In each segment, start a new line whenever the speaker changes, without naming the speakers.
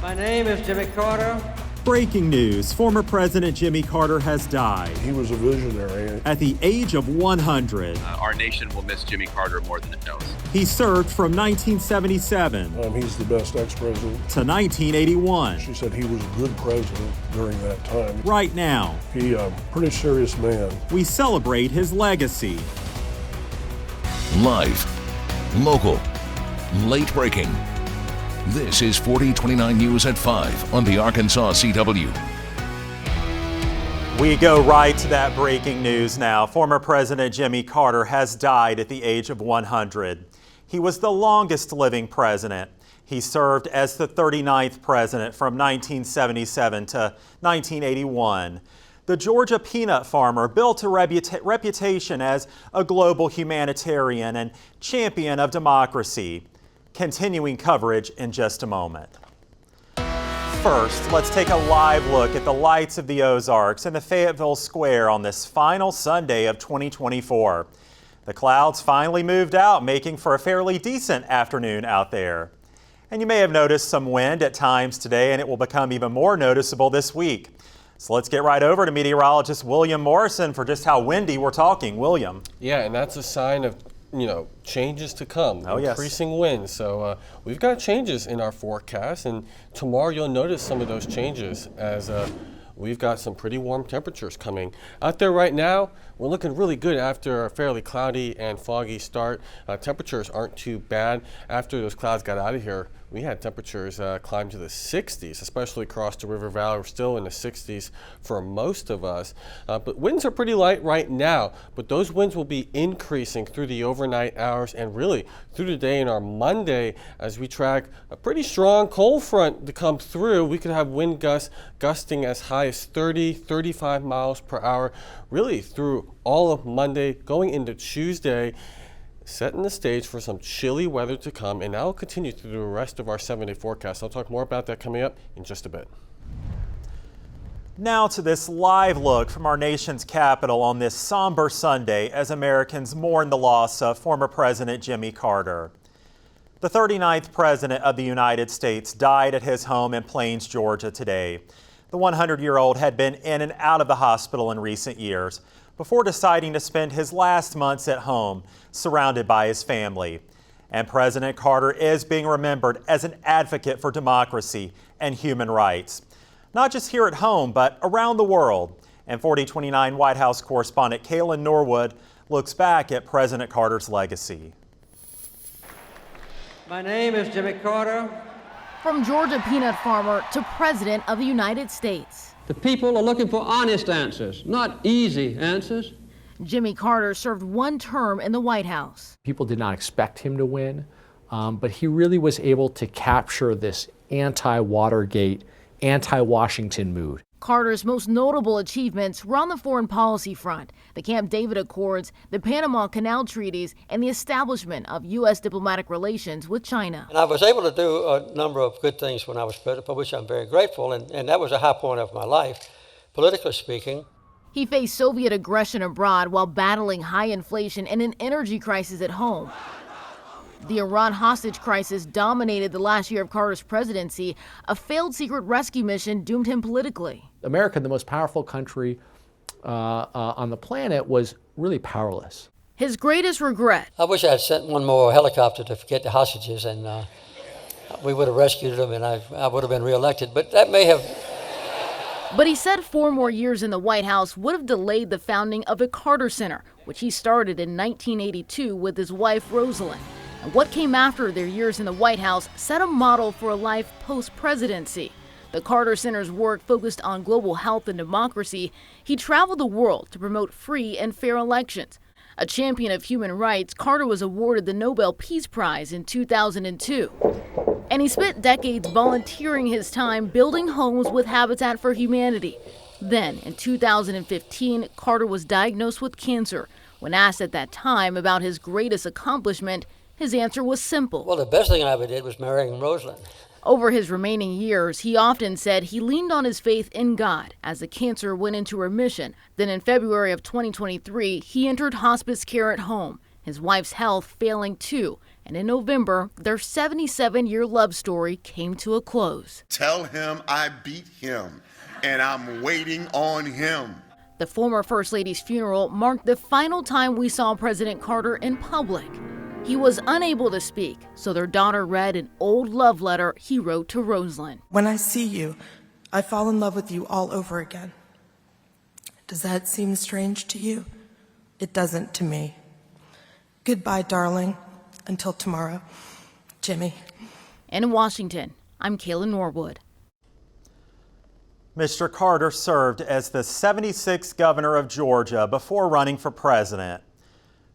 My name is Jimmy Carter.
Breaking news, former President Jimmy Carter has died.
He was a visionary.
At the age of 100.
Our nation will miss Jimmy Carter more than it knows.
He served from 1977
He's the best ex-president.
to 1981.
She said he was a good president during that time.
Right now,
He, pretty serious man.
we celebrate his legacy.
Live, local, late breaking. This is 4029 News at 5 on the Arkansas CW.
We go right to that breaking news now. Former President Jimmy Carter has died at the age of 100. He was the longest living president. He served as the 39th president from 1977 to 1981. The Georgia peanut farmer built a reputation as a global humanitarian and champion of democracy. Continuing coverage in just a moment. First, let's take a live look at the lights of the Ozarks in the Fayetteville Square on this final Sunday of 2024. The clouds finally moved out, making for a fairly decent afternoon out there. And you may have noticed some wind at times today, and it will become even more noticeable this week. So let's get right over to meteorologist William Morrison for just how windy we're talking. William.
Yeah, and that's a sign of changes to come, increasing winds. So we've got changes in our forecast, and tomorrow you'll notice some of those changes as we've got some pretty warm temperatures coming. Out there right now, we're looking really good after a fairly cloudy and foggy start. Temperatures aren't too bad. After those clouds got out of here, we had temperatures climb to the 60s, especially across the River Valley. We're still in the 60s for most of us. But winds are pretty light right now, but those winds will be increasing through the overnight hours and really through the day and our Monday as we track a pretty strong cold front to come through. We could have wind gusts gusting as high as 30, 35 miles per hour, really through all of Monday, going into Tuesday, setting the stage for some chilly weather to come, and that will continue through the rest of our 7-day forecast. I'll talk more about that coming up in just a bit.
Now to this live look from our nation's capital on this somber Sunday as Americans mourn the loss of former President Jimmy Carter. The 39th President of the United States died at his home in Plains, Georgia today. The 100-year-old had been in and out of the hospital in recent years before deciding to spend his last months at home, surrounded by his family. And President Carter is being remembered as an advocate for democracy and human rights, not just here at home, but around the world. And 4029 White House correspondent Kaylin Norwood looks back at President Carter's legacy.
My name is Jimmy Carter.
From Georgia peanut farmer to President of the United States.
The people are looking for honest answers, not easy answers.
Jimmy Carter served one term in the White House.
People did not expect him to win, but he really was able to capture this anti-Watergate, anti-Washington mood.
Carter's most notable achievements were on the foreign policy front, the Camp David Accords, the Panama Canal treaties, and the establishment of U.S. diplomatic relations with China.
And I was able to do a number of good things when I was president, for which I'm very grateful, and that was a high point of my life, politically speaking.
He faced Soviet aggression abroad while battling high inflation and an energy crisis at home. The Iran hostage crisis dominated the last year of Carter's presidency. A failed secret rescue mission doomed him politically.
America, the most powerful country on the planet, was really powerless.
His greatest regret.
I wish I had sent one more helicopter to get the hostages, and we would have rescued them, and I would have been reelected. But that may have.
But he said 4 more years in the White House would have delayed the founding of the Carter Center, which he started in 1982 with his wife, Rosalind. And what came after their years in the White House set a model for a life post-presidency. The Carter Center's work focused on global health and democracy. He traveled the world to promote free and fair elections. A champion of human rights, Carter was awarded the Nobel Peace Prize in 2002. And he spent decades volunteering his time building homes with Habitat for Humanity. Then, in 2015, Carter was diagnosed with cancer. When asked at that time about his greatest accomplishment, his answer was simple.
Well, the best thing I ever did was marrying Rosalind.
Over his remaining years, he often said he leaned on his faith in God as the cancer went into remission. Then in February of 2023, he entered hospice care at home, his wife's health failing too, And in November, their 77-year love story came to a close.
Tell him I beat him, and I'm waiting on him.
The former First Lady's funeral marked the final time we saw President Carter in public. He was unable to speak, so their daughter read an old love letter he wrote to Rosalynn.
When I see you, I fall in love with you all over again. Does that seem strange to you? It doesn't to me. Goodbye, darling. Until tomorrow, Jimmy.
And in Washington, I'm Kayla Norwood.
Mr. Carter served as the 76th governor of Georgia before running for president.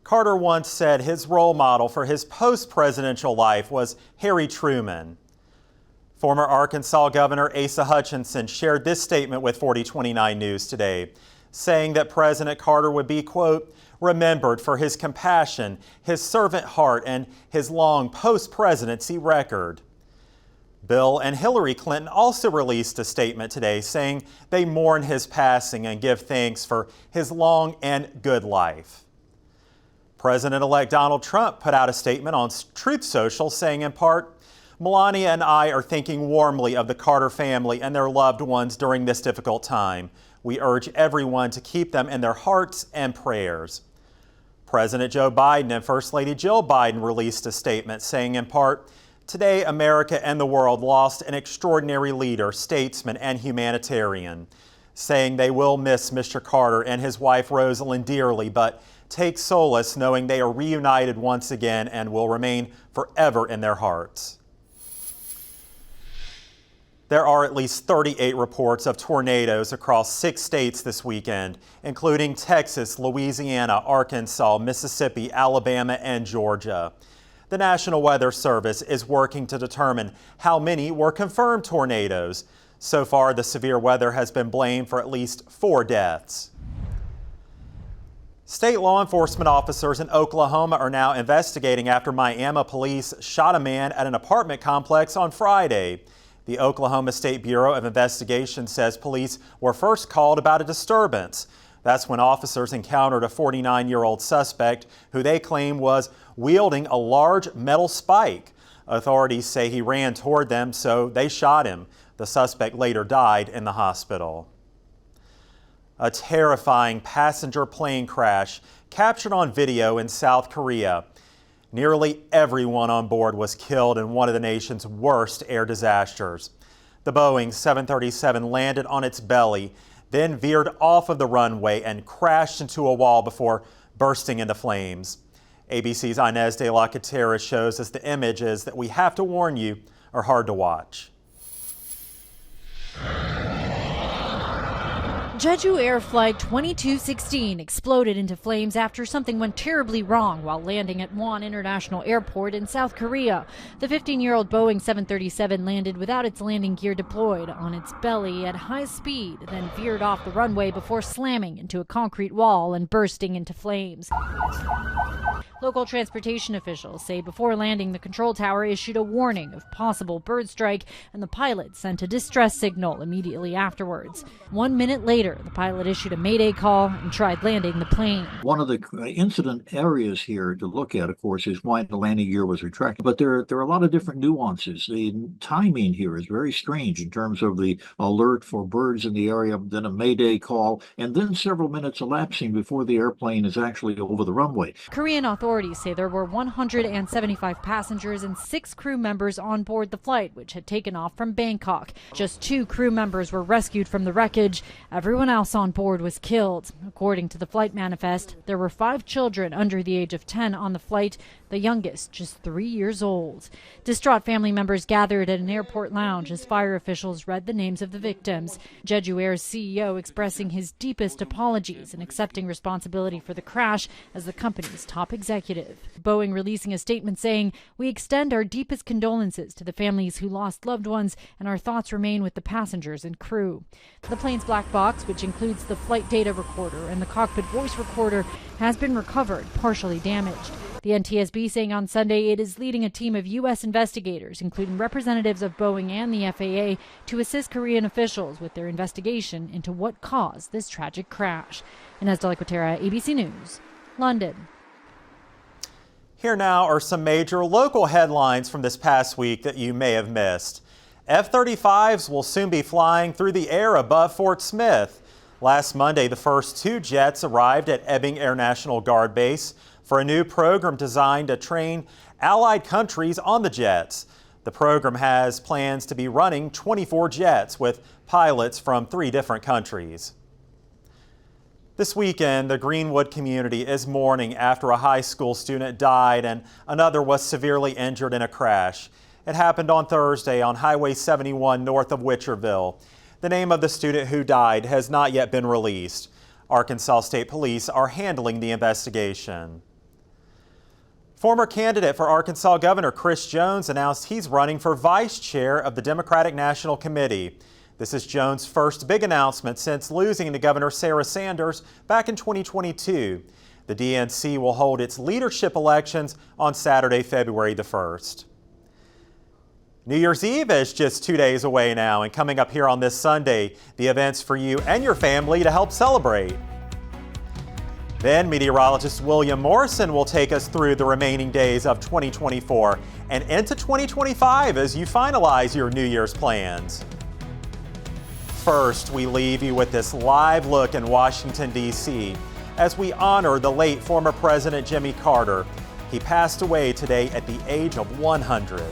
Carter once said his role model for his post-presidential life was Harry Truman. Former Arkansas Governor Asa Hutchinson shared this statement with 4029 News today, saying that President Carter would be, quote, remembered for his compassion, his servant heart, and his long post-presidency record. Bill and Hillary Clinton also released a statement today saying they mourn his passing and give thanks for his long and good life. President-elect Donald Trump put out a statement on Truth Social saying in part, Melania and I are thinking warmly of the Carter family and their loved ones during this difficult time. We urge everyone to keep them in their hearts and prayers. President Joe Biden and First Lady Jill Biden released a statement saying in part, today America and the world lost an extraordinary leader, statesman, and humanitarian, saying they will miss Mr. Carter and his wife Rosalynn dearly, but take solace knowing they are reunited once again and will remain forever in their hearts. There are at least 38 reports of tornadoes across 6 states this weekend, including Texas, Louisiana, Arkansas, Mississippi, Alabama, and Georgia. The National Weather Service is working to determine how many were confirmed tornadoes. So far, the severe weather has been blamed for at least 4 deaths. State law enforcement officers in Oklahoma are now investigating after Miami police shot a man at an apartment complex on Friday. The Oklahoma State Bureau of Investigation says police were first called about a disturbance. That's when officers encountered a 49-year-old suspect who they claim was wielding a large metal spike. Authorities say he ran toward them, so they shot him. The suspect later died in the hospital. A terrifying passenger plane crash captured on video in South Korea. Nearly everyone on board was killed in one of the nation's worst air disasters. The Boeing 737 landed on its belly, then veered off of the runway and crashed into a wall before bursting into flames. ABC's Inez de la Catera shows us the images that we have to warn you are hard to watch.
Jeju Air Flight 2216 exploded into flames after something went terribly wrong while landing at Won International Airport in South Korea. The 15-year-old Boeing 737 landed without its landing gear deployed on its belly at high speed, then veered off the runway before slamming into a concrete wall and bursting into flames. Local transportation officials say before landing, the control tower issued a warning of possible bird strike, and the pilot sent a distress signal immediately afterwards. 1 minute later, the pilot issued a mayday call and tried landing the plane.
One of the incident areas here to look at, of course, is why the landing gear was retracted. But there are a lot of different nuances. The timing here is very strange in terms of the alert for birds in the area, then a mayday call, and then several minutes elapsing before the airplane is actually over the runway.
Korean authorities say there were 175 passengers and 6 crew members on board the flight, which had taken off from Bangkok. Just 2 crew members were rescued from the wreckage. Everyone else on board was killed. According to the flight manifest, there were 5 children under the age of 10 on the flight, the youngest just 3 years old. Distraught family members gathered at an airport lounge as fire officials read the names of the victims. Jeju Air's CEO expressing his deepest apologies and accepting responsibility for the crash as the company's top executive. Boeing releasing a statement saying, "We extend our deepest condolences to the families who lost loved ones, and our thoughts remain with the passengers and crew." The plane's black box, which includes the flight data recorder and the cockpit voice recorder, has been recovered, partially damaged. The NTSB saying on Sunday it is leading a team of U.S. investigators, including representatives of Boeing and the FAA, to assist Korean officials with their investigation into what caused this tragic crash. Inez de la Catera, ABC News, London.
Here now are some major local headlines from this past week that you may have missed. F-35s will soon be flying through the air above Fort Smith. Last Monday, the first 2 jets arrived at Ebbing Air National Guard Base for a new program designed to train allied countries on the jets. The program has plans to be running 24 jets with pilots from 3 different countries. This weekend, the Greenwood community is mourning after a high school student died and another was severely injured in a crash. It happened on Thursday on Highway 71 north of Witcherville. The name of the student who died has not yet been released. Arkansas State Police are handling the investigation. Former candidate for Arkansas Governor Chris Jones announced he's running for vice chair of the Democratic National Committee. This is Jones' first big announcement since losing to Governor Sarah Sanders back in 2022. The DNC will hold its leadership elections on Saturday, February the 1st. New Year's Eve is just 2 days away now, and coming up here on this Sunday, the events for you and your family to help celebrate. Then meteorologist William Morrison will take us through the remaining days of 2024 and into 2025 as you finalize your New Year's plans. First, we leave you with this live look in Washington, D.C. as we honor the late former President Jimmy Carter. He passed away today at the age of 100.